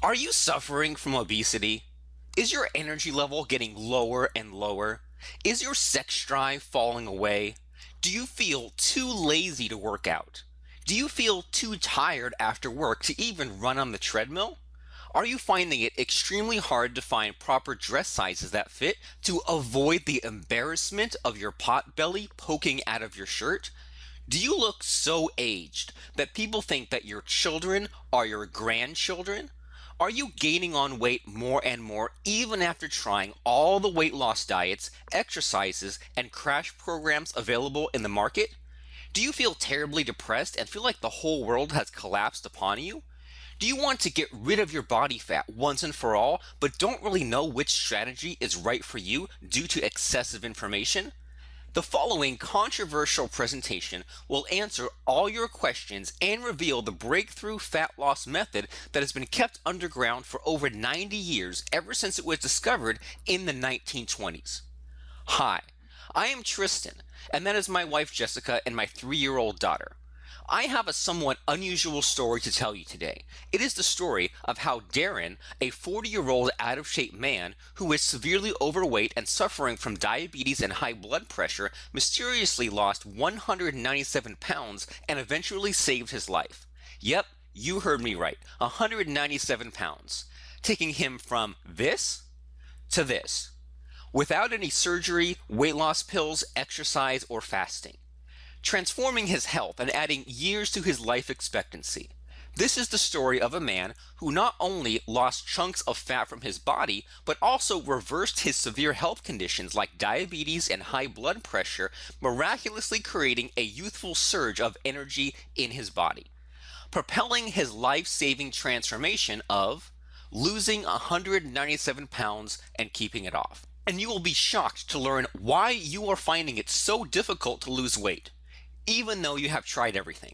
Are you suffering from obesity? Is your energy level getting lower and lower? Is your sex drive falling away? Do you feel too lazy to work out? Do you feel too tired after work to even run on the treadmill? Are you finding it extremely hard to find proper dress sizes that fit to avoid the embarrassment of your pot belly poking out of your shirt? Do you look so aged that people think that your children are your grandchildren? Are you gaining on weight more and more even after trying all the weight loss diets, exercises, and crash programs available in the market? Do you feel terribly depressed and feel like the whole world has collapsed upon you? Do you want to get rid of your body fat once and for all, but don't really know which strategy is right for you due to excessive information? The following controversial presentation will answer all your questions and reveal the breakthrough fat loss method that has been kept underground for over 90 years ever since it was discovered in the 1920s. Hi, I am Tristan, and that is my wife Jessica and my 3-year-old daughter. I have a somewhat unusual story to tell you today. It is the story of how Darren, a 40-year-old out-of-shape man who is severely overweight and suffering from diabetes and high blood pressure, mysteriously lost 197 pounds and eventually saved his life. Yep, you heard me right, 197 pounds, taking him from this to this, without any surgery, weight loss pills, exercise, or fasting, transforming his health and adding years to his life expectancy. This is the story of a man who not only lost chunks of fat from his body, but also reversed his severe health conditions like diabetes and high blood pressure, miraculously creating a youthful surge of energy in his body, propelling his life-saving transformation of losing 197 pounds and keeping it off. And you will be shocked to learn why you are finding it so difficult to lose weight, even though you have tried everything.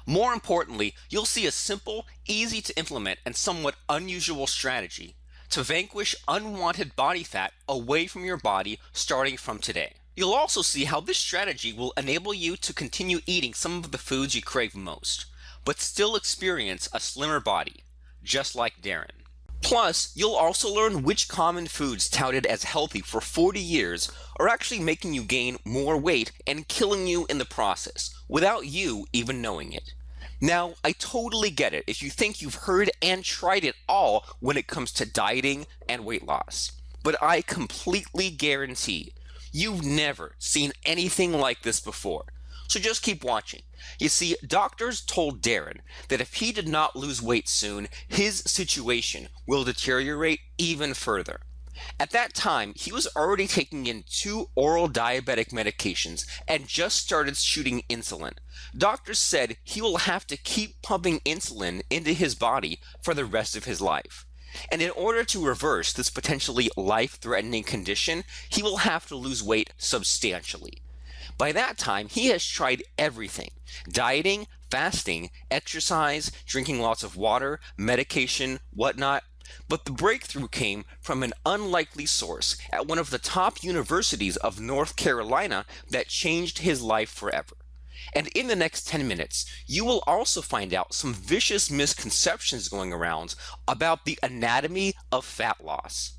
More importantly, you'll see a simple, easy to implement, and somewhat unusual strategy to vanquish unwanted body fat away from your body starting from today. You'll also see how this strategy will enable you to continue eating some of the foods you crave most, but still experience a slimmer body, just like Darren. Plus, you'll also learn which common foods touted as healthy for 40 years are actually making you gain more weight and killing you in the process, without you even knowing it. Now, I totally get it if you think you've heard and tried it all when it comes to dieting and weight loss. But I completely guarantee you've never seen anything like this before. So just keep watching. You see, doctors told Darren that if he did not lose weight soon, his situation will deteriorate even further. At that time, he was already taking in 2 oral diabetic medications and just started shooting insulin. Doctors said he will have to keep pumping insulin into his body for the rest of his life. And in order to reverse this potentially life-threatening condition, he will have to lose weight substantially. By that time, he has tried everything: dieting, fasting, exercise, drinking lots of water, medication, whatnot. But the breakthrough came from an unlikely source at one of the top universities of North Carolina that changed his life forever. And in the next 10 minutes, you will also find out some vicious misconceptions going around about the anatomy of fat loss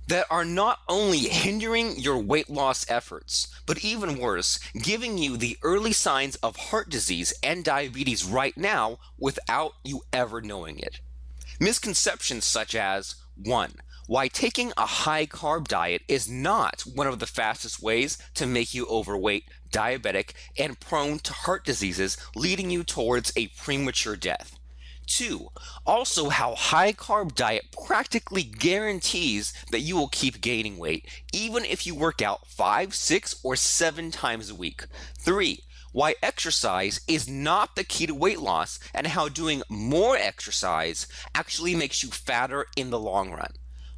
that are not only hindering your weight loss efforts, but even worse, giving you the early signs of heart disease and diabetes right now without you ever knowing it. Misconceptions such as 1. Why taking a high-carb diet is not one of the fastest ways to make you overweight, diabetic, and prone to heart diseases, leading you towards a premature death. 2. Also how high-carb diet practically guarantees that you will keep gaining weight, even if you work out 5, 6, or 7 times a week. 3. Why exercise is not the key to weight loss, and how doing more exercise actually makes you fatter in the long run.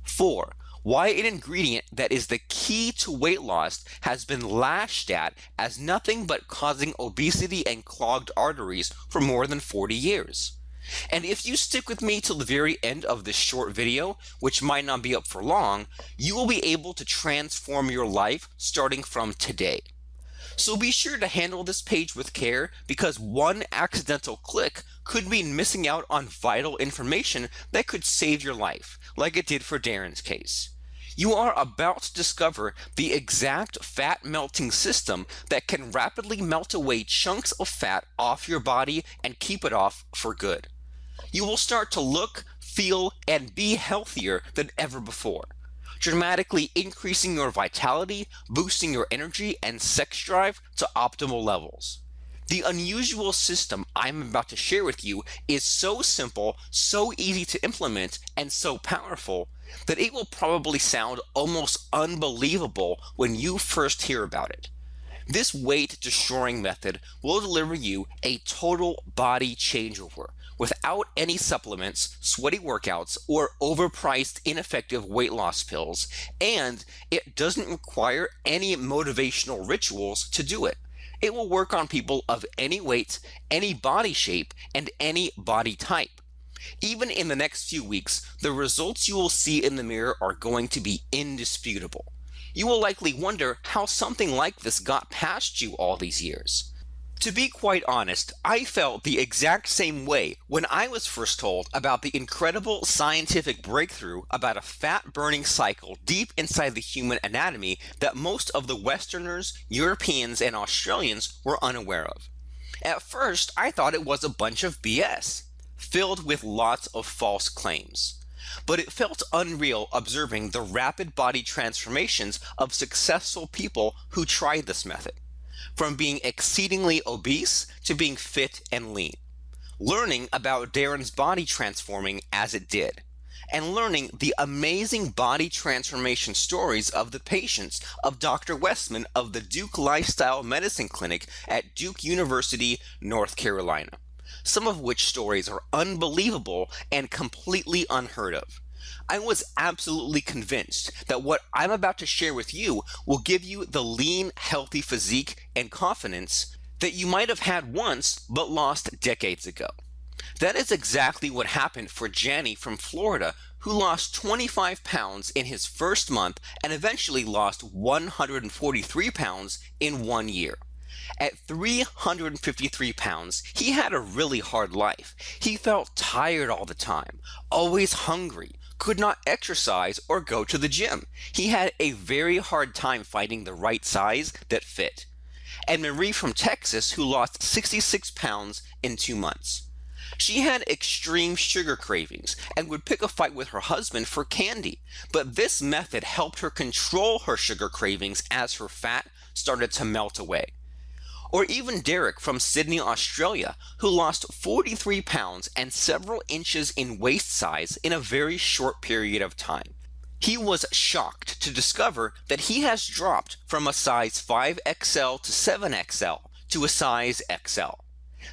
4. Why an ingredient that is the key to weight loss has been lashed at as nothing but causing obesity and clogged arteries for more than 40 years. And if you stick with me till the very end of this short video, which might not be up for long, you will be able to transform your life starting from today. So be sure to handle this page with care, because one accidental click could mean missing out on vital information that could save your life, like it did for Darren's case. You are about to discover the exact fat melting system that can rapidly melt away chunks of fat off your body and keep it off for good. You will start to look, feel, and be healthier than ever before, dramatically increasing your vitality, boosting your energy and sex drive to optimal levels. The unusual system I'm about to share with you is so simple, so easy to implement, and so powerful that it will probably sound almost unbelievable when you first hear about it. This weight destroying method will deliver you a total body changeover without any supplements, sweaty workouts, or overpriced ineffective weight loss pills, and it doesn't require any motivational rituals to do it. It will work on people of any weight, any body shape, and any body type. Even in the next few weeks, the results you will see in the mirror are going to be indisputable. You will likely wonder how something like this got past you all these years. To be quite honest, I felt the exact same way when I was first told about the incredible scientific breakthrough about a fat-burning cycle deep inside the human anatomy that most of the Westerners, Europeans, and Australians were unaware of. At first, I thought it was a bunch of BS, filled with lots of false claims. But it felt unreal observing the rapid body transformations of successful people who tried this method, from being exceedingly obese to being fit and lean, learning about Darren's body transforming as it did, and learning the amazing body transformation stories of the patients of Dr. Westman of the Duke Lifestyle Medicine Clinic at Duke University, North Carolina, some of which stories are unbelievable and completely unheard of. I was absolutely convinced that what I'm about to share with you will give you the lean, healthy physique and confidence that you might have had once but lost decades ago. That is exactly what happened for Janny from Florida, who lost 25 pounds in his first month and eventually lost 143 pounds in 1 year. At 353 pounds, he had a really hard life. He felt tired all the time, always hungry, could not exercise or go to the gym. He had a very hard time finding the right size that fit. And Marie from Texas, who lost 66 pounds in 2 months. She had extreme sugar cravings and would pick a fight with her husband for candy, but this method helped her control her sugar cravings as her fat started to melt away. Or even Derek from Sydney, Australia, who lost 43 pounds and several inches in waist size in a very short period of time. He was shocked to discover that he has dropped from a size 5XL to 7XL to a size XL.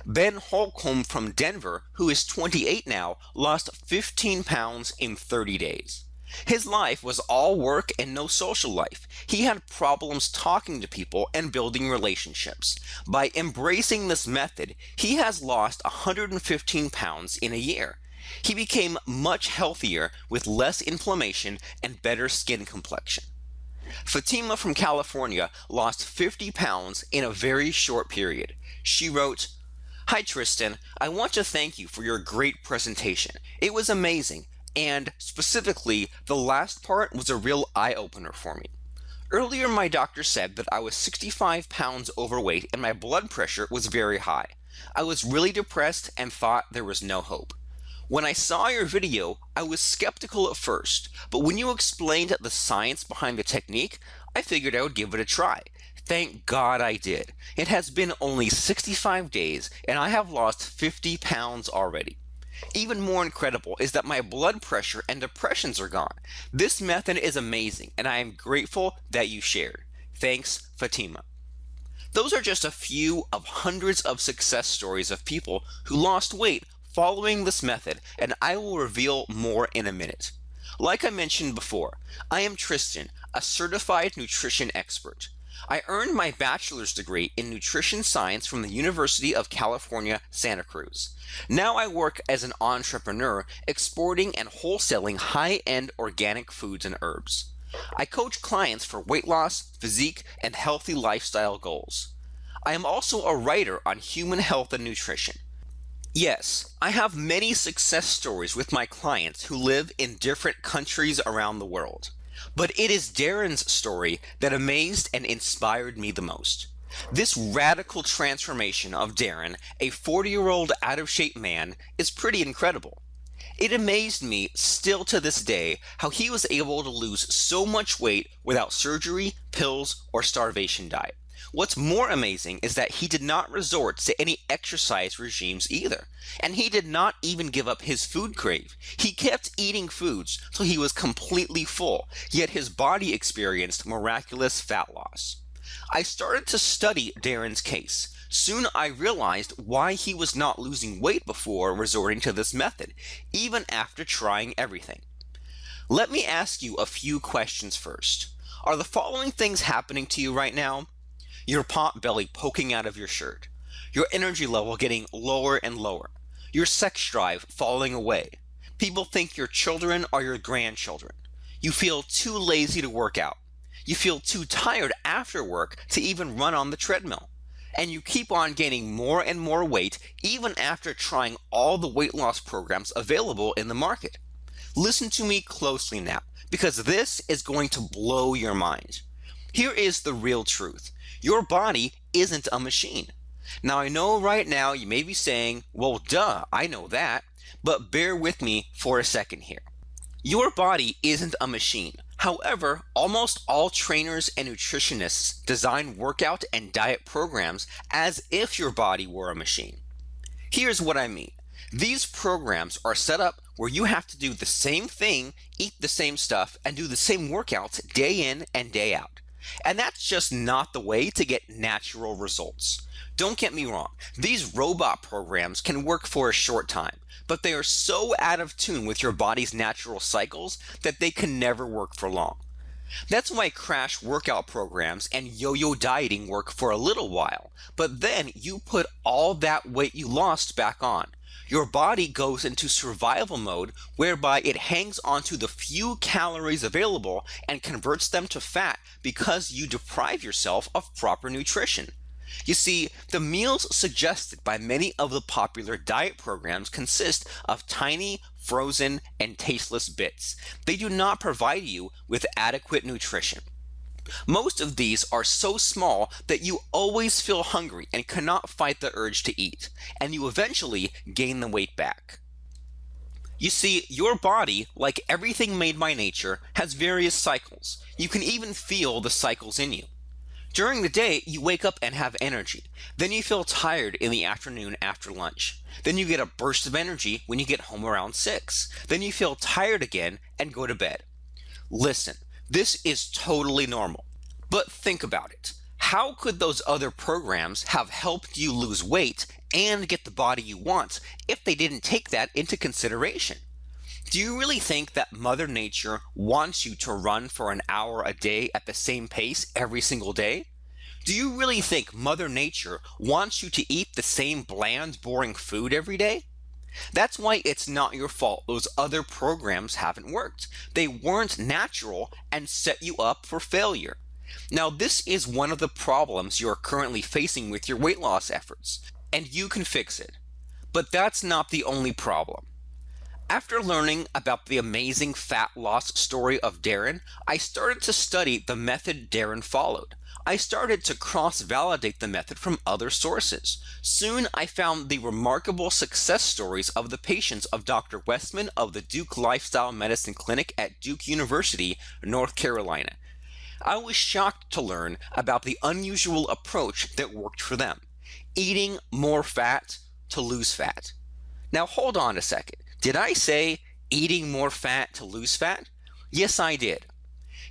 Ben Holcomb from Denver, who is 28 now, lost 15 pounds in 30 days. His life was all work and no social life. He had problems talking to people and building relationships. By embracing this method, he has lost 115 pounds in a year. He became much healthier with less inflammation and better skin complexion. Fatima from California lost 50 pounds in a very short period. She wrote, "Hi Tristan, I want to thank you for your great presentation. It was amazing. And specifically, the last part was a real eye-opener for me. Earlier, my doctor said that I was 65 pounds overweight and my blood pressure was very high. I was really depressed and thought there was no hope. When I saw your video, I was skeptical at first, but when you explained the science behind the technique, I figured I would give it a try. Thank God I did. It has been only 65 days and I have lost 50 pounds already. Even more incredible is that my blood pressure and depressions are gone. This method is amazing, and I am grateful that you shared. Thanks, Fatima." Those are just a few of hundreds of success stories of people who lost weight following this method, and I will reveal more in a minute. Like I mentioned before, I am Tristan, a certified nutrition expert. I earned my bachelor's degree in nutrition science from the University of California, Santa Cruz. Now I work as an entrepreneur exporting and wholesaling high-end organic foods and herbs. I coach clients for weight loss, physique, and healthy lifestyle goals. I am also a writer on human health and nutrition. Yes, I have many success stories with my clients who live in different countries around the world. But it is Darren's story that amazed and inspired me the most. This radical transformation of Darren, a 40-year-old out of shape man, is pretty incredible. It amazed me still to this day how he was able to lose so much weight without surgery, pills, or starvation diet. What's more amazing is that he did not resort to any exercise regimes either, and he did not even give up his food crave. He kept eating foods till he was completely full, yet his body experienced miraculous fat loss. I started to study Darren's case. Soon I realized why he was not losing weight before resorting to this method, even after trying everything. Let me ask you a few questions first. Are the following things happening to you right now? Your pot belly poking out of your shirt, your energy level getting lower and lower, your sex drive falling away. People think your children are your grandchildren. You feel too lazy to work out. You feel too tired after work to even run on the treadmill. And you keep on gaining more and more weight even after trying all the weight loss programs available in the market. Listen to me closely now, because this is going to blow your mind. Here is the real truth. Your body isn't a machine. Now I know right now you may be saying, well, duh, I know that, but bear with me for a second here. Your body isn't a machine. However, almost all trainers and nutritionists design workout and diet programs as if your body were a machine. Here's what I mean. These programs are set up where you have to do the same thing, eat the same stuff, and do the same workouts day in and day out. And that's just not the way to get natural results. Don't get me wrong, these robot programs can work for a short time, but they are so out of tune with your body's natural cycles that they can never work for long. That's why crash workout programs and yo-yo dieting work for a little while, but then you put all that weight you lost back on. Your body goes into survival mode whereby it hangs onto the few calories available and converts them to fat because you deprive yourself of proper nutrition. You see, the meals suggested by many of the popular diet programs consist of tiny, frozen, and tasteless bits. They do not provide you with adequate nutrition. Most of these are so small that you always feel hungry and cannot fight the urge to eat, and you eventually gain the weight back. You see, your body, like everything made by nature, has various cycles. You can even feel the cycles in you. During the day, you wake up and have energy. Then you feel tired in the afternoon after lunch. Then you get a burst of energy when you get home around 6. Then you feel tired again and go to bed. Listen, this is totally normal. But think about it. How could those other programs have helped you lose weight and get the body you want if they didn't take that into consideration? Do you really think that Mother Nature wants you to run for an hour a day at the same pace every single day? Do you really think Mother Nature wants you to eat the same bland, boring food every day? That's why it's not your fault those other programs haven't worked. They weren't natural and set you up for failure. Now, this is one of the problems you're currently facing with your weight loss efforts, and you can fix it. But that's not the only problem. After learning about the amazing fat loss story of Darren, I started to study the method Darren followed. I started to cross-validate the method from other sources. Soon I found the remarkable success stories of the patients of Dr. Westman of the Duke Lifestyle Medicine Clinic at Duke University, North Carolina. I was shocked to learn about the unusual approach that worked for them: eating more fat to lose fat. Now hold on a second. Did I say eating more fat to lose fat? Yes, I did.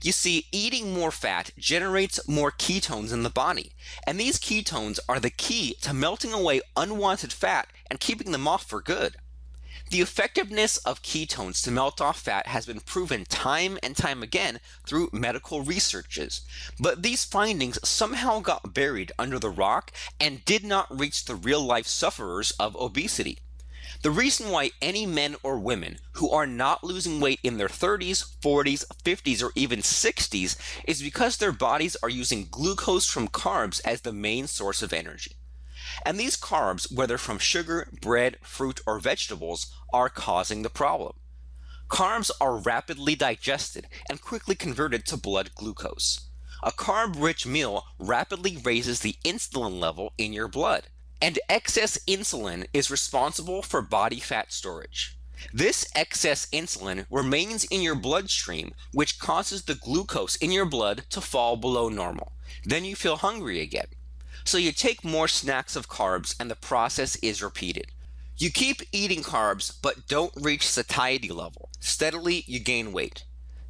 You see, eating more fat generates more ketones in the body, and these ketones are the key to melting away unwanted fat and keeping them off for good. The effectiveness of ketones to melt off fat has been proven time and time again through medical researches, but these findings somehow got buried under the rock and did not reach the real-life sufferers of obesity. The reason why any men or women who are not losing weight in their 30s, 40s, 50s, or even 60s is because their bodies are using glucose from carbs as the main source of energy. And these carbs, whether from sugar, bread, fruit, or vegetables, are causing the problem. Carbs are rapidly digested and quickly converted to blood glucose. A carb-rich meal rapidly raises the insulin level in your blood, and excess insulin is responsible for body fat storage. This excess insulin remains in your bloodstream, which causes the glucose in your blood to fall below normal. Then you feel hungry again. So you take more snacks of carbs and the process is repeated. You keep eating carbs but don't reach satiety level. Steadily you gain weight.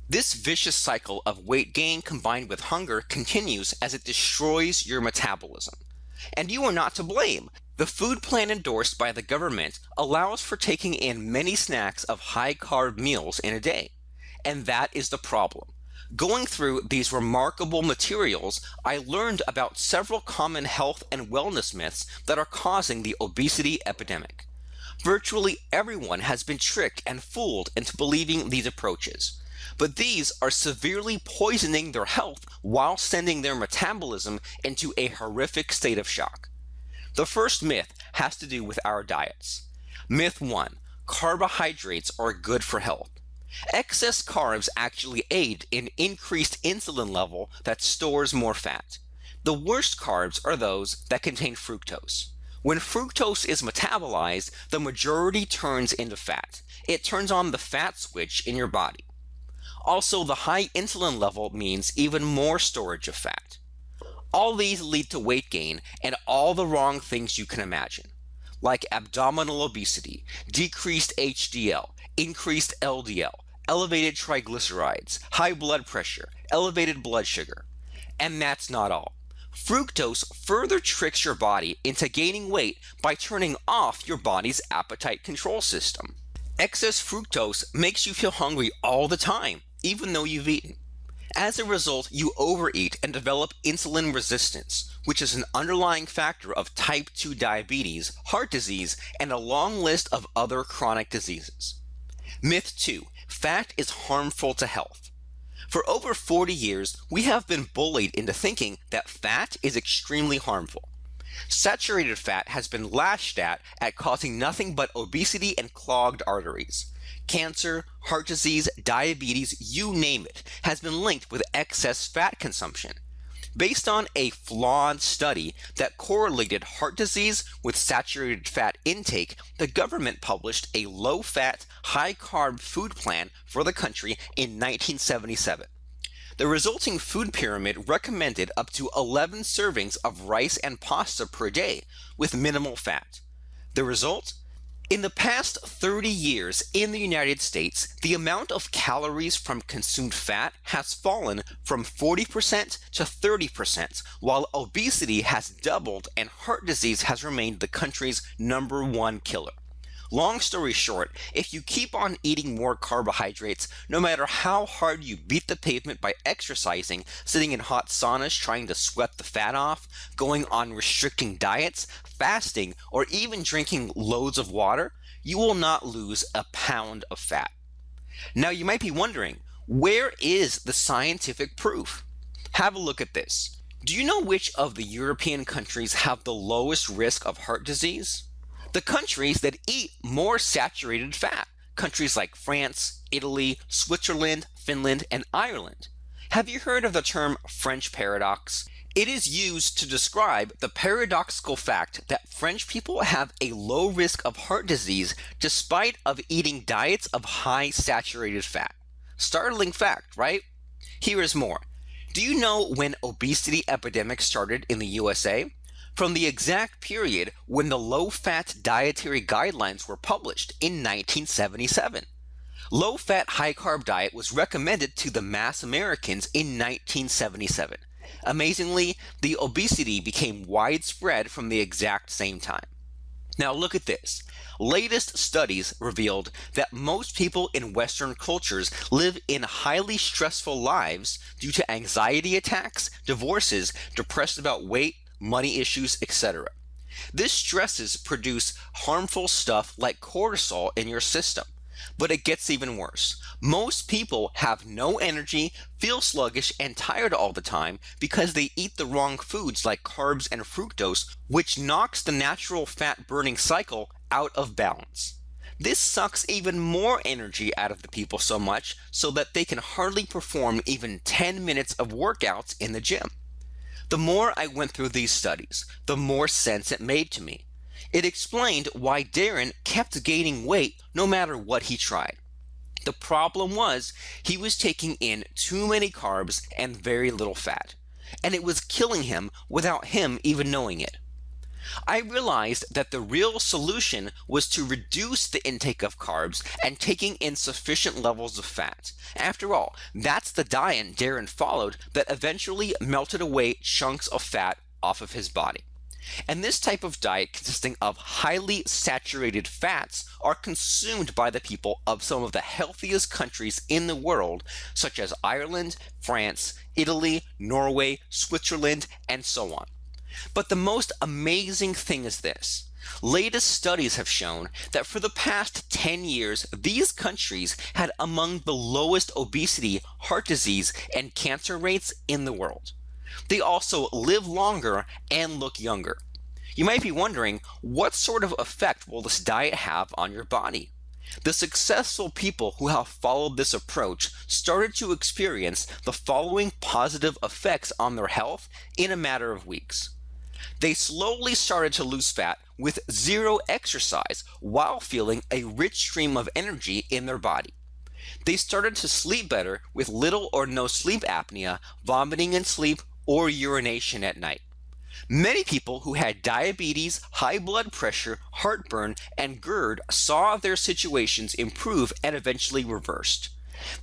This vicious cycle of weight gain combined with hunger continues as it destroys your metabolism. And you are not to blame. The food plan endorsed by the government allows for taking in many snacks of high-carb meals in a day. And that is the problem. Going through these remarkable materials, I learned about several common health and wellness myths that are causing the obesity epidemic. Virtually everyone has been tricked and fooled into believing these approaches. But these are severely poisoning their health while sending their metabolism into a horrific state of shock. The first myth has to do with our diets. Myth 1. Carbohydrates are good for health. Excess carbs actually aid in increased insulin level that stores more fat. The worst carbs are those that contain fructose. When fructose is metabolized, the majority turns into fat. It turns on the fat switch in your body. Also, the high insulin level means even more storage of fat. All these lead to weight gain and all the wrong things you can imagine, like abdominal obesity, decreased HDL, increased LDL, elevated triglycerides, high blood pressure, elevated blood sugar. And that's not all. Fructose further tricks your body into gaining weight by turning off your body's appetite control system. Excess fructose makes you feel hungry all the time, even though you've eaten. As a result, you overeat and develop insulin resistance, which is an underlying factor of type 2 diabetes, heart disease, and a long list of other chronic diseases. Myth 2. Fat is harmful to health. For over 40 years, we have been bullied into thinking that fat is extremely harmful. Saturated fat has been lashed at causing nothing but obesity and clogged arteries. Cancer, heart disease, diabetes, you name it, has been linked with excess fat consumption. Based on a flawed study that correlated heart disease with saturated fat intake, the government published a low-fat, high-carb food plan for the country in 1977. The resulting food pyramid recommended up to 11 servings of rice and pasta per day with minimal fat. The result? In the past 30 years in the United States, the amount of calories from consumed fat has fallen from 40% to 30%, while obesity has doubled and heart disease has remained the country's #1 killer. Long story short, if you keep on eating more carbohydrates, no matter how hard you beat the pavement by exercising, sitting in hot saunas trying to sweat the fat off, going on restricting diets, fasting, or even drinking loads of water, you will not lose a pound of fat. Now you might be wondering, where is the scientific proof? Have a look at this. Do you know which of the European countries have the lowest risk of heart disease? The countries that eat more saturated fat, countries like France, Italy, Switzerland, Finland, and Ireland. Have you heard of the term French paradox? It is used to describe the paradoxical fact that French people have a low risk of heart disease despite of eating diets of high saturated fat. Startling fact, right? Here is more. Do you know when obesity epidemic started in the USA? From the exact period when the low-fat dietary guidelines were published in 1977. Low-fat, high-carb diet was recommended to the mass Americans in 1977. Amazingly, the obesity became widespread from the exact same time. Now look at this. Latest studies revealed that most people in Western cultures live in highly stressful lives due to anxiety attacks, divorces, depressed about weight, money issues, etc. This stresses produce harmful stuff like cortisol in your system. But it gets even worse. Most people have no energy, feel sluggish, and tired all the time because they eat the wrong foods like carbs and fructose, which knocks the natural fat burning cycle out of balance. This sucks even more energy out of the people so much so that they can hardly perform even 10 minutes of workouts in the gym. The more I went through these studies, the more sense it made to me. It explained why Darren kept gaining weight no matter what he tried. The problem was he was taking in too many carbs and very little fat, and it was killing him without him even knowing it. I realized that the real solution was to reduce the intake of carbs and taking in sufficient levels of fat. After all, that's the diet Darren followed that eventually melted away chunks of fat off of his body. And this type of diet, consisting of highly saturated fats, are consumed by the people of some of the healthiest countries in the world, such as Ireland, France, Italy, Norway, Switzerland, and so on. But the most amazing thing is this. Latest studies have shown that for the past 10 years, these countries had among the lowest obesity, heart disease, and cancer rates in the world. They also live longer and look younger. You might be wondering, what sort of effect will this diet have on your body? The successful people who have followed this approach started to experience the following positive effects on their health in a matter of weeks. They slowly started to lose fat with zero exercise while feeling a rich stream of energy in their body. They started to sleep better with little or no sleep apnea, vomiting in sleep, or urination at night. Many people who had diabetes, high blood pressure, heartburn, and GERD saw their situations improve and eventually reversed.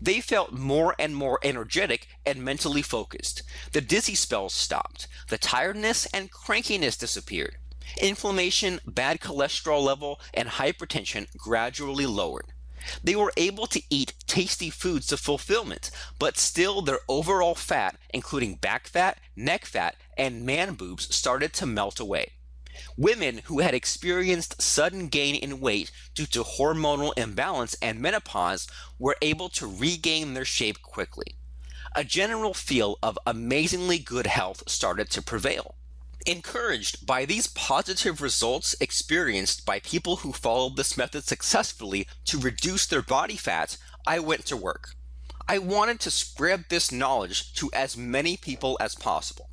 They felt more and more energetic and mentally focused. The dizzy spells stopped. The tiredness and crankiness disappeared. Inflammation, bad cholesterol level, and hypertension gradually lowered. They were able to eat tasty foods to fulfillment, but still their overall fat, including back fat, neck fat, and man boobs, started to melt away. Women who had experienced sudden gain in weight due to hormonal imbalance and menopause were able to regain their shape quickly. A general feel of amazingly good health started to prevail. Encouraged by these positive results experienced by people who followed this method successfully to reduce their body fat, I went to work. I wanted to spread this knowledge to as many people as possible.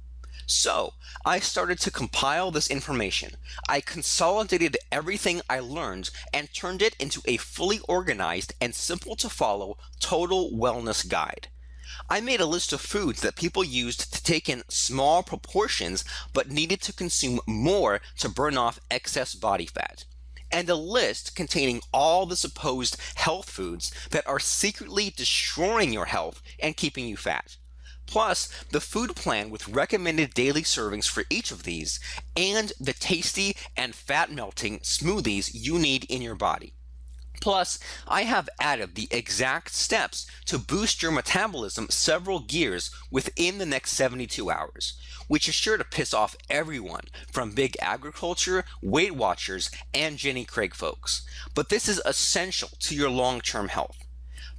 So, I started to compile this information. I consolidated everything I learned and turned it into a fully organized and simple to follow total wellness guide. I made a list of foods that people used to take in small proportions but needed to consume more to burn off excess body fat, and a list containing all the supposed health foods that are secretly destroying your health and keeping you fat. Plus, the food plan with recommended daily servings for each of these, and the tasty and fat-melting smoothies you need in your body. Plus, I have added the exact steps to boost your metabolism several gears within the next 72 hours, which is sure to piss off everyone from big agriculture, Weight Watchers, and Jenny Craig folks. But this is essential to your long-term health.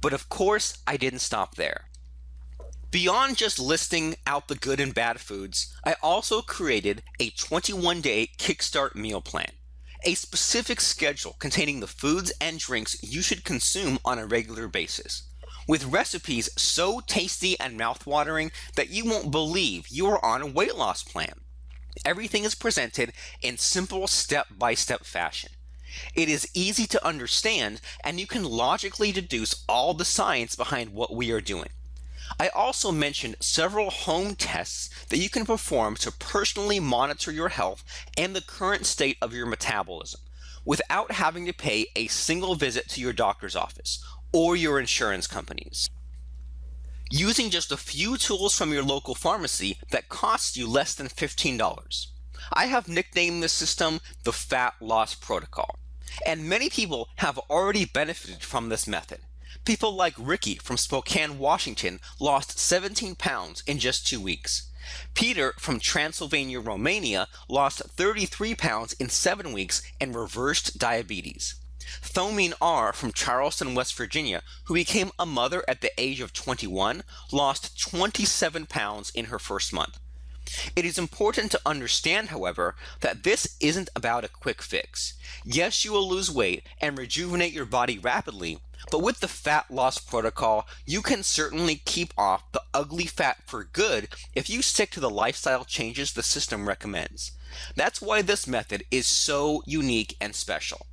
But of course, I didn't stop there. Beyond just listing out the good and bad foods, I also created a 21-day Kickstart meal plan. A specific schedule containing the foods and drinks you should consume on a regular basis, with recipes so tasty and mouthwatering that you won't believe you are on a weight loss plan. Everything is presented in simple step-by-step fashion. It is easy to understand, and you can logically deduce all the science behind what we are doing. I also mentioned several home tests that you can perform to personally monitor your health and the current state of your metabolism without having to pay a single visit to your doctor's office or your insurance companies. Using just a few tools from your local pharmacy that cost you less than $15. I have nicknamed this system the Fat Loss Protocol, and many people have already benefited from this method. People like Ricky from Spokane, Washington lost 17 pounds in just 2 weeks. Peter from Transylvania, Romania lost 33 pounds in 7 weeks and reversed diabetes. Thomine R. from Charleston, West Virginia, who became a mother at the age of 21, lost 27 pounds in her first month. It is important to understand, however, that this isn't about a quick fix. Yes, you will lose weight and rejuvenate your body rapidly, but with the fat loss protocol, you can certainly keep off the ugly fat for good if you stick to the lifestyle changes the system recommends. That's why this method is so unique and special.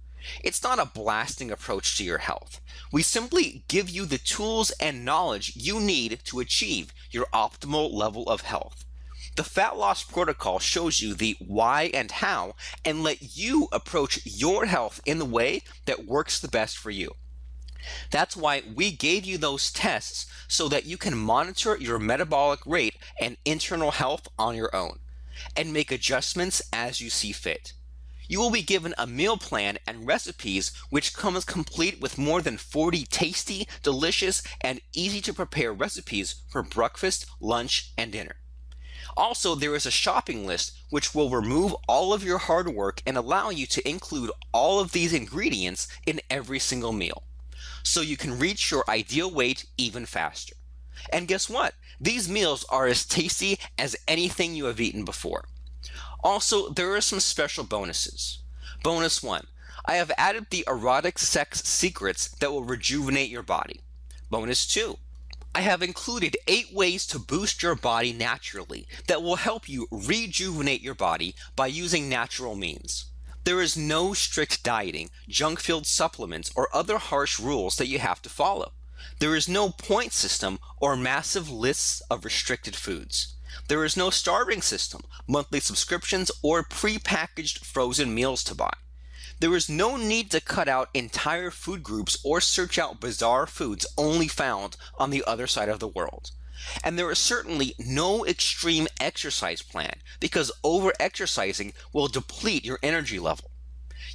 It's not a blasting approach to your health. We simply give you the tools and knowledge you need to achieve your optimal level of health. The fat loss protocol shows you the why and how and let you approach your health in the way that works the best for you. That's why we gave you those tests so that you can monitor your metabolic rate and internal health on your own and make adjustments as you see fit. You will be given a meal plan and recipes which comes complete with more than 40 tasty, delicious, and easy to prepare recipes for breakfast, lunch, and dinner. Also, there is a shopping list which will remove all of your hard work and allow you to include all of these ingredients in every single meal, so you can reach your ideal weight even faster. And guess what? These meals are as tasty as anything you have eaten before. Also, there are some special bonuses. Bonus 1. I have added the erotic sex secrets that will rejuvenate your body. Bonus 2. I have included 8 ways to boost your body naturally that will help you rejuvenate your body by using natural means. There is no strict dieting, junk-filled supplements, or other harsh rules that you have to follow. There is no point system or massive lists of restricted foods. There is no starving system, monthly subscriptions, or pre-packaged frozen meals to buy. There is no need to cut out entire food groups or search out bizarre foods only found on the other side of the world. And there is certainly no extreme exercise plan because over-exercising will deplete your energy level.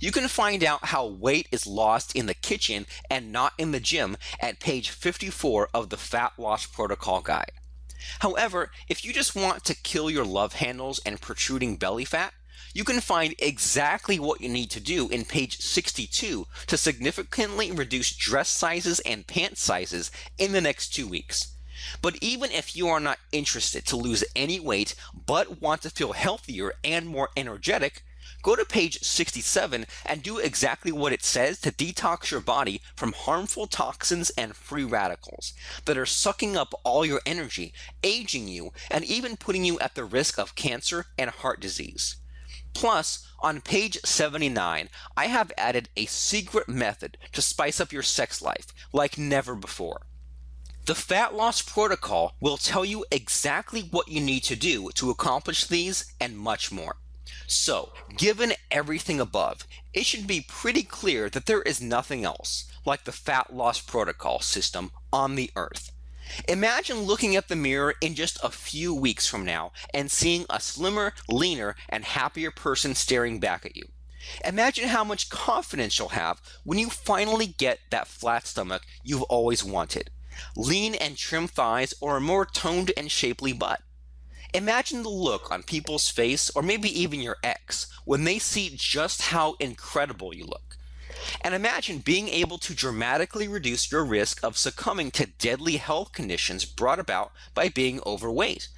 You can find out how weight is lost in the kitchen and not in the gym at page 54 of the Fat Loss Protocol Guide. However, if you just want to kill your love handles and protruding belly fat, you can find exactly what you need to do in page 62 to significantly reduce dress sizes and pant sizes in the next 2 weeks. But even if you are not interested to lose any weight but want to feel healthier and more energetic, go to page 67 and do exactly what it says to detox your body from harmful toxins and free radicals that are sucking up all your energy, aging you, and even putting you at the risk of cancer and heart disease. Plus, on page 79, I have added a secret method to spice up your sex life like never before. The Fat Loss Protocol will tell you exactly what you need to do to accomplish these and much more. So, given everything above, it should be pretty clear that there is nothing else like the Fat Loss Protocol system on the earth. Imagine looking at the mirror in just a few weeks from now and seeing a slimmer, leaner, and happier person staring back at you. Imagine how much confidence you'll have when you finally get that flat stomach you've always wanted, lean and trim thighs, or a more toned and shapely butt. Imagine the look on people's face, or maybe even your ex, when they see just how incredible you look. And imagine being able to dramatically reduce your risk of succumbing to deadly health conditions brought about by being overweight,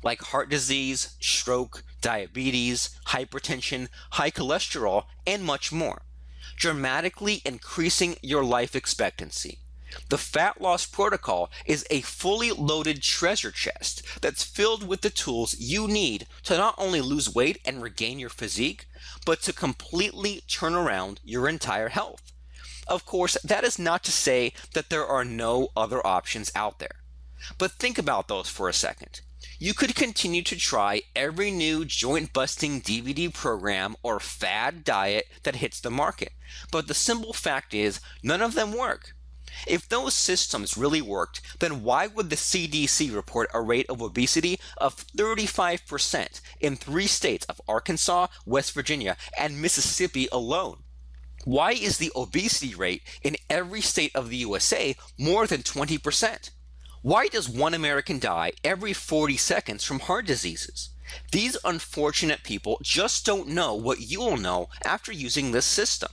like heart disease, stroke, diabetes, hypertension, high cholesterol, and much more, dramatically increasing your life expectancy. The Fat Loss Protocol is a fully loaded treasure chest that's filled with the tools you need to not only lose weight and regain your physique, but to completely turn around your entire health. Of course, that is not to say that there are no other options out there. But think about those for a second. You could continue to try every new joint-busting DVD program or fad diet that hits the market, but the simple fact is none of them work. If those systems really worked, then why would the CDC report a rate of obesity of 35% in 3 states of Arkansas, West Virginia, and Mississippi alone? Why is the obesity rate in every state of the USA more than 20%? Why does 1 American die every 40 seconds from heart diseases? These unfortunate people just don't know what you'll know after using this system.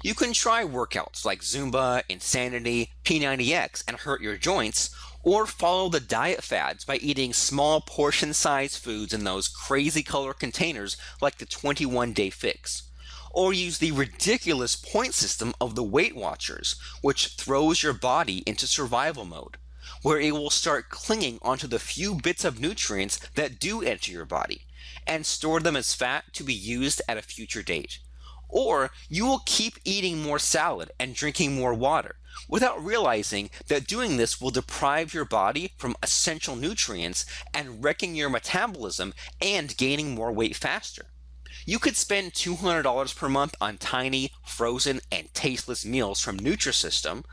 You can try workouts like Zumba, Insanity, P90X, and hurt your joints, or follow the diet fads by eating small portion sized foods in those crazy color containers like the 21-day fix. Or use the ridiculous point system of the Weight Watchers, which throws your body into survival mode, where it will start clinging onto the few bits of nutrients that do enter your body, and store them as fat to be used at a future date. Or you will keep eating more salad and drinking more water without realizing that doing this will deprive your body from essential nutrients and wrecking your metabolism and gaining more weight faster. You could spend $200 per month on tiny, frozen, and tasteless meals from Nutrisystem,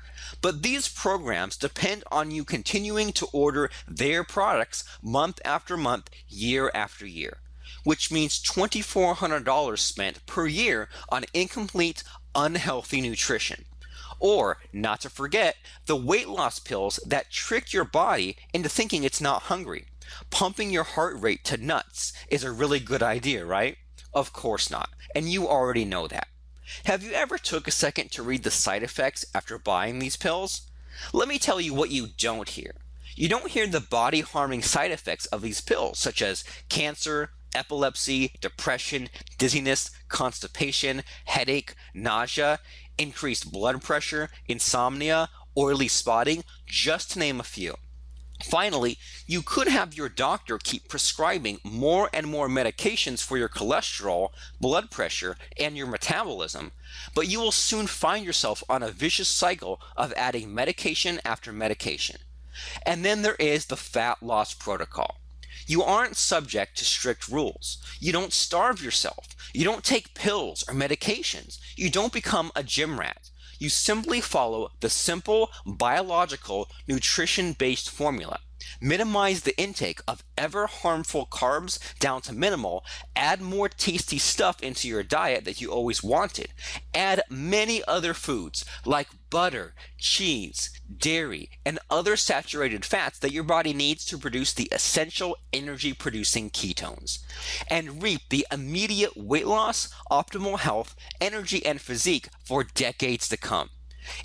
but these programs depend on you continuing to order their products month after month, year after year, which means $2,400 spent per year on incomplete, unhealthy nutrition. Or, not to forget, the weight loss pills that trick your body into thinking it's not hungry. Pumping your heart rate to nuts is a really good idea, right? Of course not, and you already know that. Have you ever took a second to read the side effects after buying these pills? Let me tell you what you don't hear. You don't hear the body-harming side effects of these pills, such as cancer, epilepsy, depression, dizziness, constipation, headache, nausea, increased blood pressure, insomnia, oily spotting, just to name a few. Finally, you could have your doctor keep prescribing more and more medications for your cholesterol, blood pressure, and your metabolism, but you will soon find yourself on a vicious cycle of adding medication after medication. And then there is the fat loss protocol. You aren't subject to strict rules. You don't starve yourself. You don't take pills or medications. You don't become a gym rat. You simply follow the simple, biological, nutrition-based formula. Minimize the intake of ever harmful carbs down to minimal, add more tasty stuff into your diet that you always wanted, add many other foods like butter, cheese, dairy, and other saturated fats that your body needs to produce the essential energy-producing ketones, and reap the immediate weight loss, optimal health, energy, and physique for decades to come.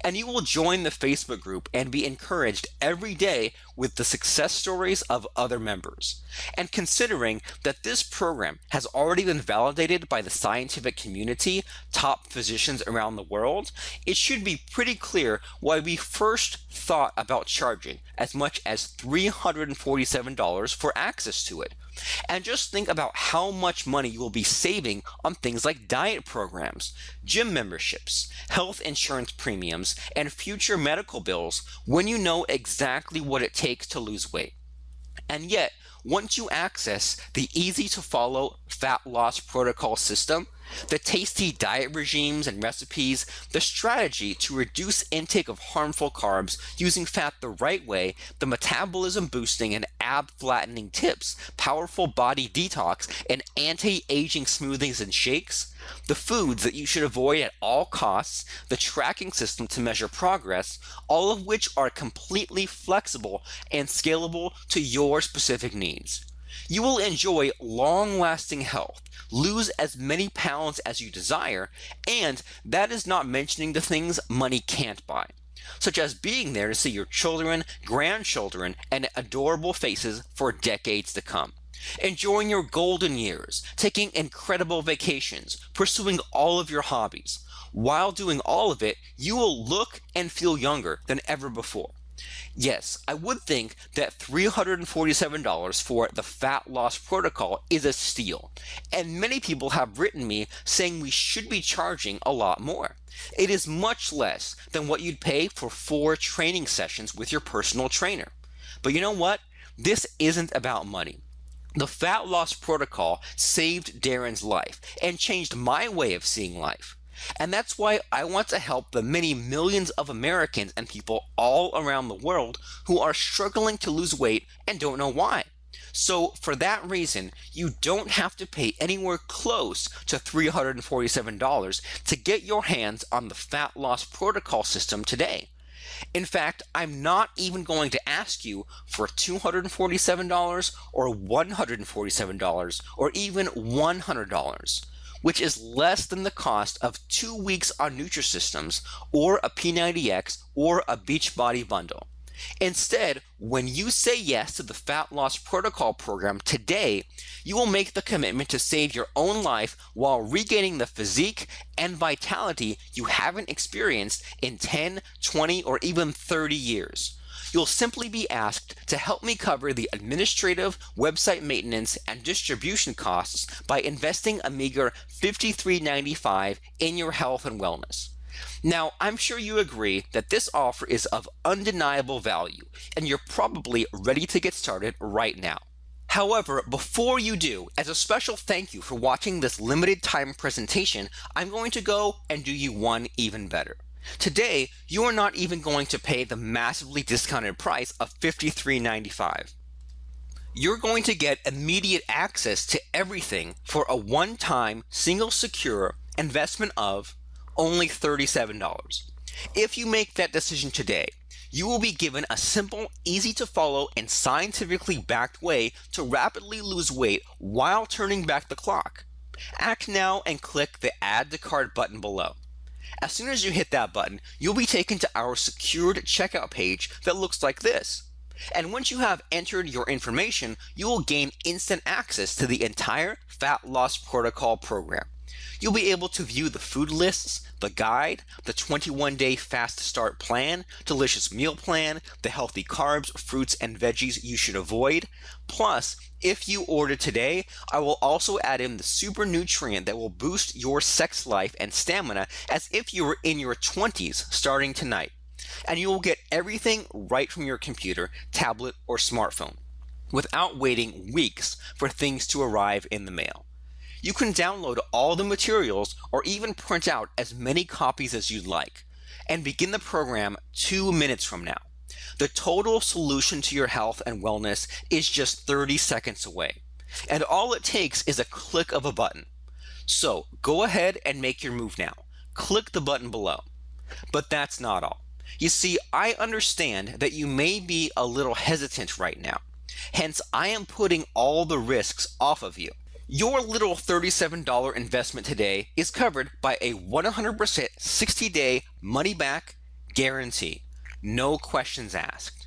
And you will join the Facebook group and be encouraged every day with the success stories of other members. And considering that this program has already been validated by the scientific community, top physicians around the world, it should be pretty clear why we first thought about charging as much as $347 for access to it. And just think about how much money you will be saving on things like diet programs, gym memberships, health insurance premiums, and future medical bills when you know exactly what it takes to lose weight. And yet, once you access the easy-to-follow fat loss protocol system, the tasty diet regimes and recipes, the strategy to reduce intake of harmful carbs using fat the right way, the metabolism boosting and ab flattening tips, powerful body detox, and anti-aging smoothies and shakes, the foods that you should avoid at all costs, the tracking system to measure progress, all of which are completely flexible and scalable to your specific needs. You will enjoy long-lasting health, lose as many pounds as you desire, and that is not mentioning the things money can't buy, such as being there to see your children, grandchildren, and adorable faces for decades to come. Enjoying your golden years, taking incredible vacations, pursuing all of your hobbies. While doing all of it, you will look and feel younger than ever before. Yes, I would think that $347 for the fat loss protocol is a steal, and many people have written me saying we should be charging a lot more. It is much less than what you'd pay for 4 training sessions with your personal trainer. But you know what? This isn't about money. The fat loss protocol saved Darren's life and changed my way of seeing life. And that's why I want to help the many millions of Americans and people all around the world who are struggling to lose weight and don't know why. So for that reason, you don't have to pay anywhere close to $347 to get your hands on the fat loss protocol system today. In fact, I'm not even going to ask you for $247 or $147 or even $100. which is less than the cost of 2 weeks on Nutrisystems or a P90X or a Beachbody bundle. Instead, when you say yes to the Fat Loss Protocol program today, you will make the commitment to save your own life while regaining the physique and vitality you haven't experienced in 10, 20, or even 30 years. You'll simply be asked to help me cover the administrative, website maintenance, and distribution costs by investing a meager $53.95 in your health and wellness. Now, I'm sure you agree that this offer is of undeniable value, and you're probably ready to get started right now. However, before you do, as a special thank you for watching this limited time presentation, I'm going to go and do you one even better. Today, you are not even going to pay the massively discounted price of $53.95. You're going to get immediate access to everything for a one-time, single secure investment of only $37. If you make that decision today, you will be given a simple, easy to follow, and scientifically backed way to rapidly lose weight while turning back the clock. Act now and click the Add to Cart button below. As soon as you hit that button, you'll be taken to our secured checkout page that looks like this. And once you have entered your information, you will gain instant access to the entire Fat Loss Protocol program. You'll be able to view the food lists, the guide, the 21-day fast start plan, delicious meal plan, the healthy carbs, fruits, and veggies you should avoid. Plus, if you order today, I will also add in the super nutrient that will boost your sex life and stamina as if you were in your 20s starting tonight. And you will get everything right from your computer, tablet, or smartphone, without waiting weeks for things to arrive in the mail. You can download all the materials or even print out as many copies as you'd like, and begin the program 2 minutes from now. The total solution to your health and wellness is just 30 seconds away, and all it takes is a click of a button. So go ahead and make your move now. Click the button below. But that's not all. You see, I understand that you may be a little hesitant right now. Hence, I am putting all the risks off of you. Your little $37 investment today is covered by a 100% 60-day money-back guarantee. No questions asked.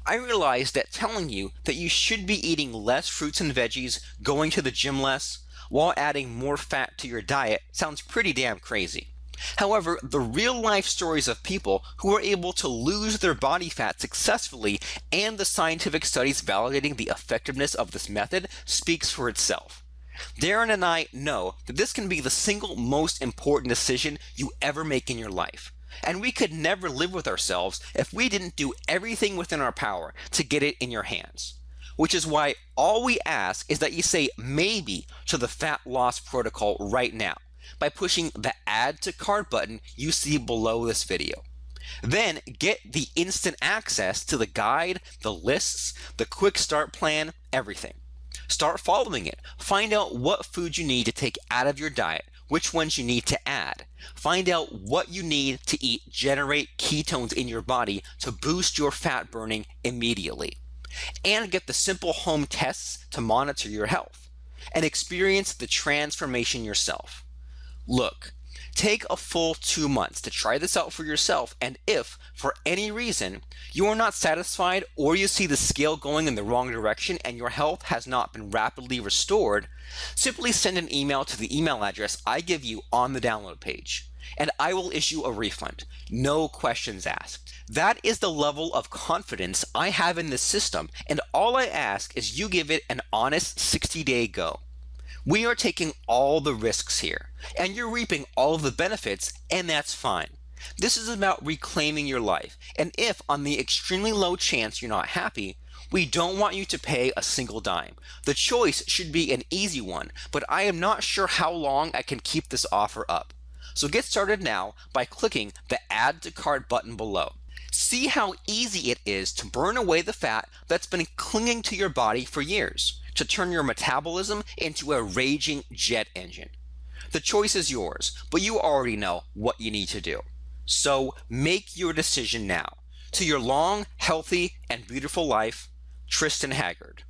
I realize that telling you that you should be eating less fruits and veggies, going to the gym less, while adding more fat to your diet sounds pretty damn crazy. However, the real-life stories of people who are able to lose their body fat successfully and the scientific studies validating the effectiveness of this method speaks for itself. Darren and I know that this can be the single most important decision you ever make in your life, and we could never live with ourselves if we didn't do everything within our power to get it in your hands. Which is why all we ask is that you say maybe to the Fat Loss Protocol right now by pushing the Add to Cart button you see below this video. Then get the instant access to the guide, the lists, the quick start plan, everything. Start following it. Find out what foods you need to take out of your diet, which ones you need to add. Find out what you need to eat, generate ketones in your body to boost your fat burning immediately. And get the simple home tests to monitor your health and experience the transformation yourself. Look, take a full 2 months to try this out for yourself, and if, for any reason, you are not satisfied or you see the scale going in the wrong direction and your health has not been rapidly restored, simply send an email to the email address I give you on the download page, and I will issue a refund. No questions asked. That is the level of confidence I have in this system, and all I ask is you give it an honest 60-day go. We are taking all the risks here, and you're reaping all of the benefits, and that's fine. This is about reclaiming your life, and if on the extremely low chance you're not happy, we don't want you to pay a single dime. The choice should be an easy one, but I am not sure how long I can keep this offer up. So get started now by clicking the Add to Cart button below. See how easy it is to burn away the fat that's been clinging to your body for years, to turn your metabolism into a raging jet engine. The choice is yours, but you already know what you need to do. So make your decision now. To your long, healthy, and beautiful life, Tristan Haggard.